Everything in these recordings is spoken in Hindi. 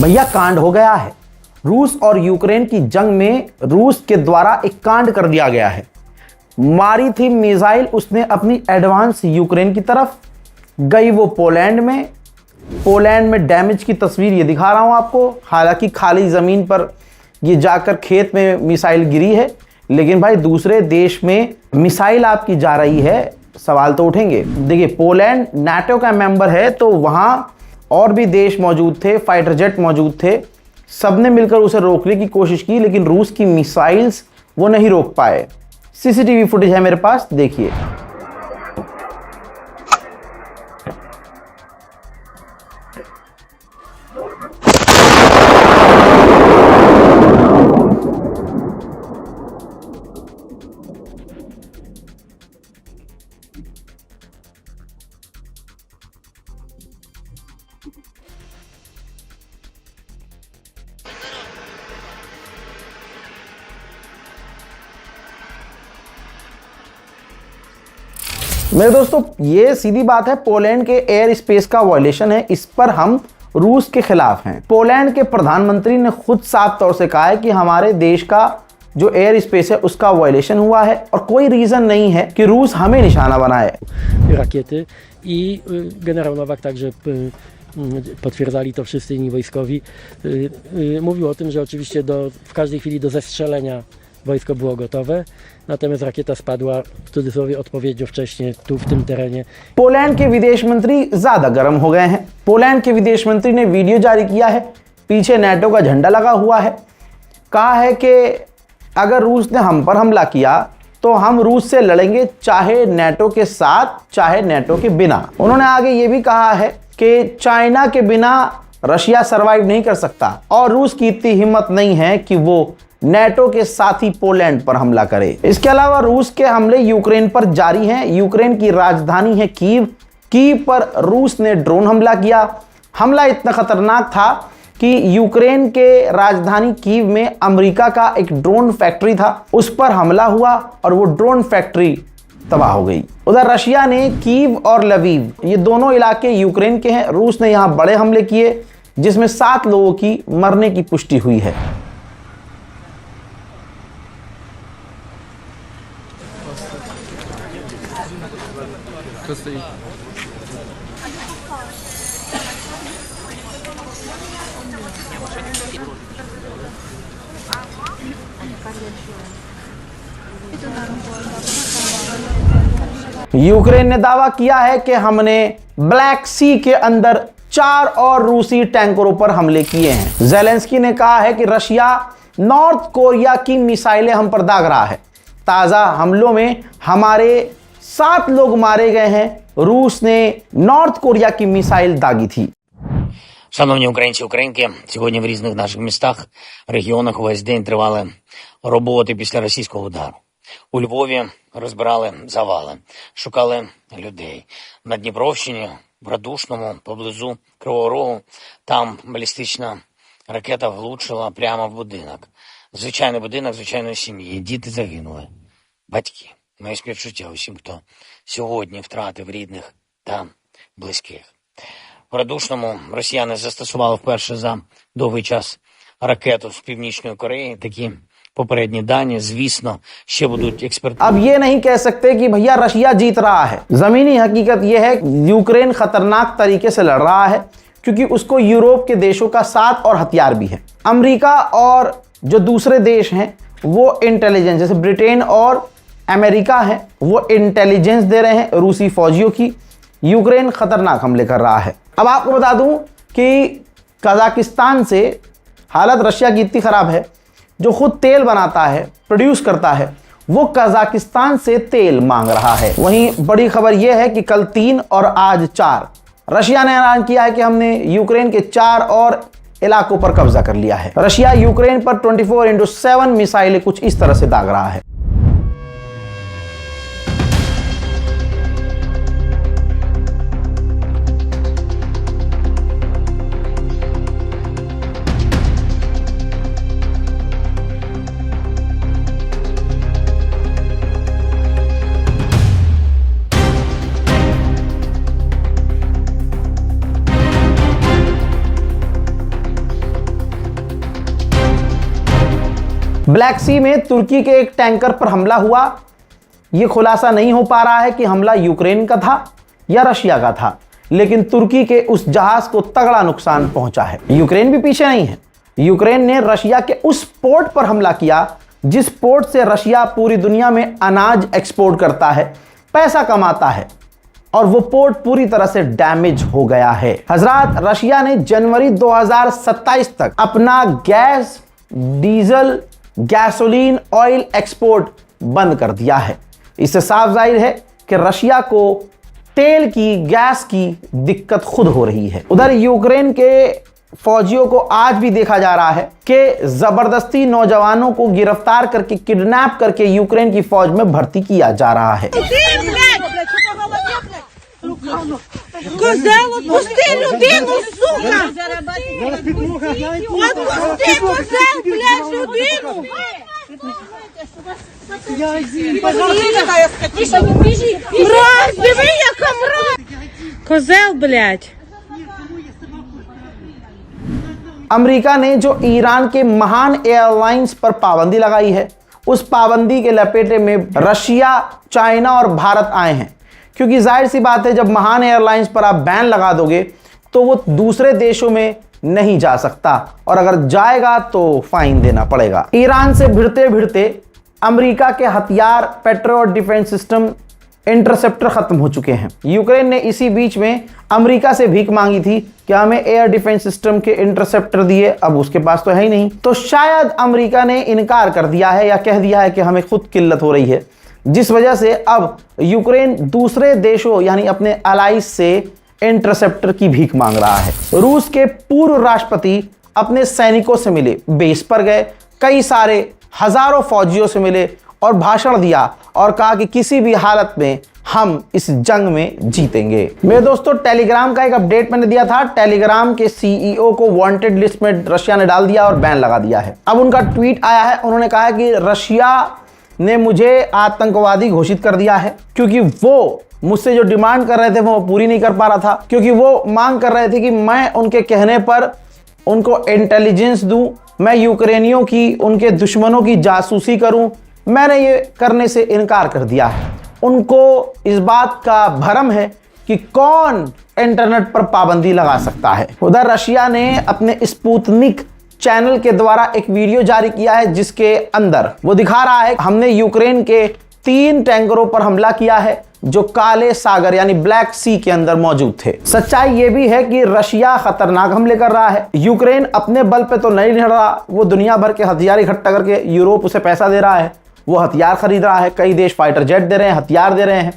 भैया कांड हो गया है। रूस और यूक्रेन की जंग में रूस के द्वारा एक कांड कर दिया गया है। मारी थी मिसाइल उसने अपनी एडवांस यूक्रेन की तरफ, गई वो पोलैंड में। पोलैंड में डैमेज की तस्वीर ये दिखा रहा हूं आपको। हालांकि खाली ज़मीन पर ये जाकर खेत में मिसाइल गिरी है, लेकिन भाई दूसरे देश में मिसाइल आपकी जा रही है, सवाल तो उठेंगे। देखिए पोलैंड नाटो का मेंबर है, तो वहां और भी देश मौजूद थे, फाइटर जेट मौजूद थे, सबने मिलकर उसे रोकने की कोशिश की, लेकिन रूस की मिसाइल्स वो नहीं रोक पाए। सीसीटीवी फुटेज है मेरे पास, देखिए। मेरे दोस्तों ये सीधी बात है, पोलैंड के एयर स्पेस का वायलेशन है, इस पर हम रूस के खिलाफ हैं। पोलैंड के प्रधानमंत्री ने खुद साफ तौर से कहा है कि हमारे देश का जो एयर स्पेस है उसका वायलेशन हुआ है और कोई रीजन नहीं है कि रूस हमें निशाना बनाए। Rakiety i generał Nowak także potwierdzali to wszyscy inni wojskowi. Mówił o tym, że oczywiście w każdej chwili do zestrzelenia wojsko było gotowe, natomiast rakieta spadła w cudzysłowie odpowiednio wcześnie tu w tym terenie. Poland के विदेश मंत्री ज्यादा गर्म हो गए हैं। पोलैंड के विदेश मंत्री ने वीडियो जारी किया है, पीछे नाटो का झंडा लगा हुआ है। कहा है कि अगर रूस ने हम पर हमला किया तो हम रूस से लड़ेंगे, चाहे नाटो के साथ चाहे नाटो के बिना। उन्होंने आगे ये भी कहा है कि चाइना के बिना रशिया सरवाइव नहीं कर सकता और रूस की इतनी हिम्मत नहीं है कि वो नाटो के साथी पोलैंड पर हमला करे। इसके अलावा रूस के हमले यूक्रेन पर जारी हैं। यूक्रेन की राजधानी है कीव। कीव पर रूस ने ड्रोन हमला किया। हमला इतना खतरनाक था कि यूक्रेन के राजधानी कीव में अमेरिका का एक ड्रोन फैक्ट्री था, उस पर हमला हुआ और वो ड्रोन फैक्ट्री तबाह हो गई। उधर रशिया ने कीव और लवीव, ये दोनों इलाके यूक्रेन के हैं, रूस ने यहां बड़े हमले किए जिसमें 7 लोगों की मरने की पुष्टि हुई है। यूक्रेन ने दावा किया है कि हमने ब्लैक सी के अंदर 4 और रूसी टैंकरों पर हमले किए हैं। ज़ेलेंस्की ने कहा है कि रशिया नॉर्थ कोरिया की मिसाइलें हम पर दाग रहा है। ताज़ा हमलों में हमारे 7 लोग मारे गए हैं। रूस ने नॉर्थ कोरिया की मिसाइल दागी थी। Шановні українці, українки, сьогодні в різних наших містах, регіонах весь день тривали роботи після російського удару. У Львові розбирали завали, шукали людей. На Дніпровщині, в Радушному, поблизу Кривого Рогу, там балістична ракета влучила прямо в будинок. Звичайний будинок звичайної сім'ї. Діти загинули. Батьки. Моє співчуття усім, хто сьогодні втратив рідних та близьких. В Радушному росіяни застосували вперше за довгий час ракету з Північної Кореї. Такі попередні дані, звісно, ще будуть експертизи. अब ये नहीं कह सकते कि भैया रशिया जीत रहा है। जमीनी हकीकत यह है यूक्रेन खतरनाक तरीके से लड़ रहा है क्योंकि उसको यूरोप के देशों का साथ और हथियार भी है। अमेरिका और जो दूसरे देश हैं वो इंटेलिजेंस, जैसे ब्रिटेन और अमेरिका है, वो इंटेलिजेंस दे रहे हैं रूसी फौजियों की। यूक्रेन खतरनाक हमले कर रहा है। अब आपको बता दूं कि कजाकिस्तान से हालत रशिया की इतनी खराब है, जो खुद तेल बनाता है, प्रोड्यूस करता है, वो कजाकिस्तान से तेल मांग रहा है। वहीं बड़ी खबर यह है कि कल 3 और आज 4 रशिया ने ऐलान किया है कि हमने यूक्रेन के 4 और इलाकों पर कब्जा कर लिया है। रशिया यूक्रेन पर 24/7 मिसाइलें कुछ इस तरह से दाग रहा है। ब्लैक सी में तुर्की के एक टैंकर पर हमला हुआ। यह खुलासा नहीं हो पा रहा है कि हमला यूक्रेन का था या रशिया का था, लेकिन तुर्की के उस जहाज को तगड़ा नुकसान पहुंचा है। यूक्रेन भी पीछे नहीं है। यूक्रेन ने रशिया के उस पोर्ट पर हमला किया जिस पोर्ट से रशिया पूरी दुनिया में अनाज एक्सपोर्ट करता है, पैसा कमाता है, और वो पोर्ट पूरी तरह से डैमेज हो गया है। हजरात, रशिया ने जनवरी 2027 तक अपना gas, diesel, gasoline, oil export बंद कर दिया है। इससे साफ जाहिर है कि रशिया को तेल की, गैस की दिक्कत खुद हो रही है। उधर यूक्रेन के फौजियों को आज भी देखा जा रहा है कि जबरदस्ती नौजवानों को गिरफ्तार करके, किडनैप करके यूक्रेन की फौज में भर्ती किया जा रहा है। Козел, отпусти людину, сука! Отпусти, козел, блядь, людину! Мразь, диви, яка мразь! Козел, блядь! अमेरिका ने जो ईरान के महान एयरलाइंस पर पाबंदी लगाई है, उस पाबंदी के लपेटे में रशिया, चाइना और भारत आए हैं। क्योंकि जाहिर सी बात है, जब महान एयरलाइंस पर आप बैन लगा दोगे तो वो दूसरे देशों में नहीं जा सकता, और अगर जाएगा तो फाइन देना पड़ेगा। ईरान से भिड़ते भिड़ते अमेरिका के हथियार, पेट्रोल डिफेंस सिस्टम, इंटरसेप्टर खत्म हो चुके हैं। यूक्रेन ने इसी बीच में अमेरिका से भीख मांगी थी कि हमें एयर डिफेंस सिस्टम के इंटरसेप्टर दिए, अब उसके पास तो है ही नहीं। तो शायद अमेरिका ने इनकार कर दिया है या कह दिया है कि हमें खुद किल्लत हो रही है, जिस वजह से अब यूक्रेन दूसरे देशों यानी अपने अलाइज से इंटरसेप्टर की भीख मांग रहा है। रूस के पूर्व राष्ट्रपति अपने सैनिकों से मिले, बेस पर गए, कई सारे हजारों फौजियों से मिले और भाषण दिया और कहा कि किसी भी हालत में हम इस जंग में जीतेंगे। मेरे दोस्तों, टेलीग्राम का एक अपडेट मैंने दिया था। टेलीग्राम के सीईओ को वांटेड लिस्ट में रशिया ने डाल दिया और बैन लगा दिया है। अब उनका ट्वीट आया है, उन्होंने कहा है कि रशिया ने मुझे आतंकवादी घोषित कर दिया है, क्योंकि वो मुझसे जो डिमांड कर रहे थे वो पूरी नहीं कर पा रहा था। क्योंकि वो मांग कर रहे थे कि मैं उनके कहने पर उनको इंटेलिजेंस दूं, मैं यूक्रेनियों की, उनके दुश्मनों की जासूसी करूं। मैंने ये करने से इनकार कर दिया है। उनको इस बात का भरम है कि कौन इंटरनेट पर पाबंदी लगा सकता है। उधर रशिया ने अपने स्पुतनिक चैनल के द्वारा एक वीडियो जारी किया है, जिसके अंदर वो दिखा रहा है हमने यूक्रेन के 3 टैंकरों पर हमला किया है जो काले सागर यानी ब्लैक सी के अंदर मौजूद थे। सच्चाई ये भी है कि रशिया खतरनाक हमले कर रहा है। यूक्रेन अपने बल पे तो नहीं लड़ रहा, वो दुनिया भर के हथियार इकट्ठा करके, यूरोप उसे पैसा दे रहा है, वो हथियार खरीद रहा है, कई देश फाइटर जेट दे रहे हैं, हथियार दे रहे हैं।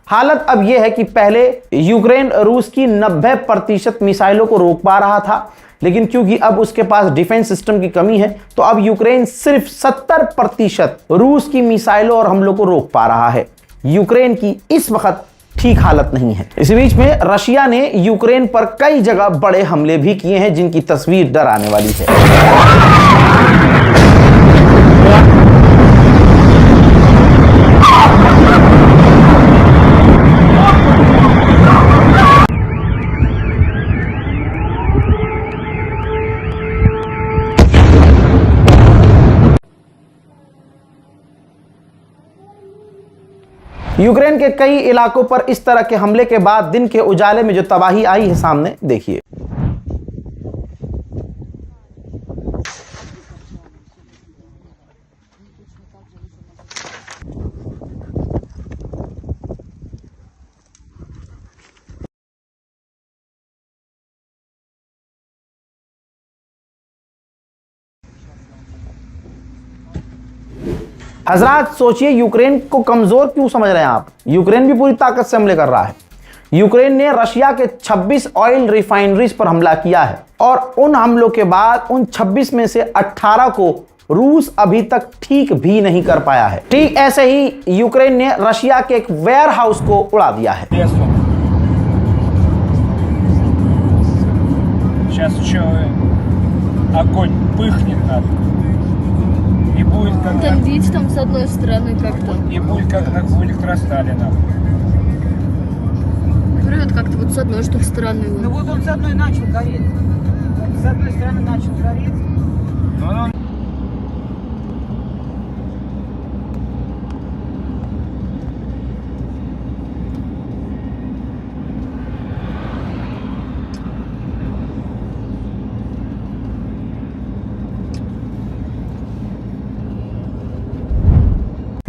हालत अब यह है कि पहले यूक्रेन रूस की 90% मिसाइलों को रोक पा रहा था, लेकिन क्योंकि अब उसके पास डिफेंस सिस्टम की कमी है, तो अब यूक्रेन सिर्फ 70% रूस की मिसाइलों और हमलों को रोक पा रहा है। यूक्रेन की इस वक्त ठीक हालत नहीं है। इस बीच में रशिया ने यूक्रेन पर कई जगह बड़े हमले भी किए हैं, जिनकी तस्वीर डराने वाली है। यूक्रेन के कई इलाकों पर इस तरह के हमले के बाद दिन के उजाले में जो तबाही आई है सामने, देखिए। हजरात, सोचिए यूक्रेन को कमजोर क्यों समझ रहे हैं आप? यूक्रेन भी पूरी ताकत से हमले कर रहा है। यूक्रेन ने रशिया के 26 ऑयल रिफाइनरीज पर हमला किया है, और उन हमलों के बाद उन 26 में से 18 को रूस अभी तक ठीक भी नहीं कर पाया है। ठीक ऐसे ही यूक्रेन ने रशिया के एक वेयर हाउस को उड़ा दिया है। Сейчас еще огонь пыхнет надо. И будет как Там видите, там с одной стороны как-то. и будет как у электросталина. Говорю, как-то вот с одной что ли стороны. Ну вот он с одной начал гореть. С одной стороны начал гореть. Но он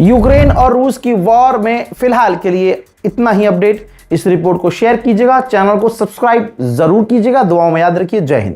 यूक्रेन और रूस की वॉर में फिलहाल के लिए इतना ही अपडेट। इस रिपोर्ट को शेयर कीजिएगा, चैनल को सब्सक्राइब जरूर कीजिएगा। दुआओं में याद रखिए। जय हिंद।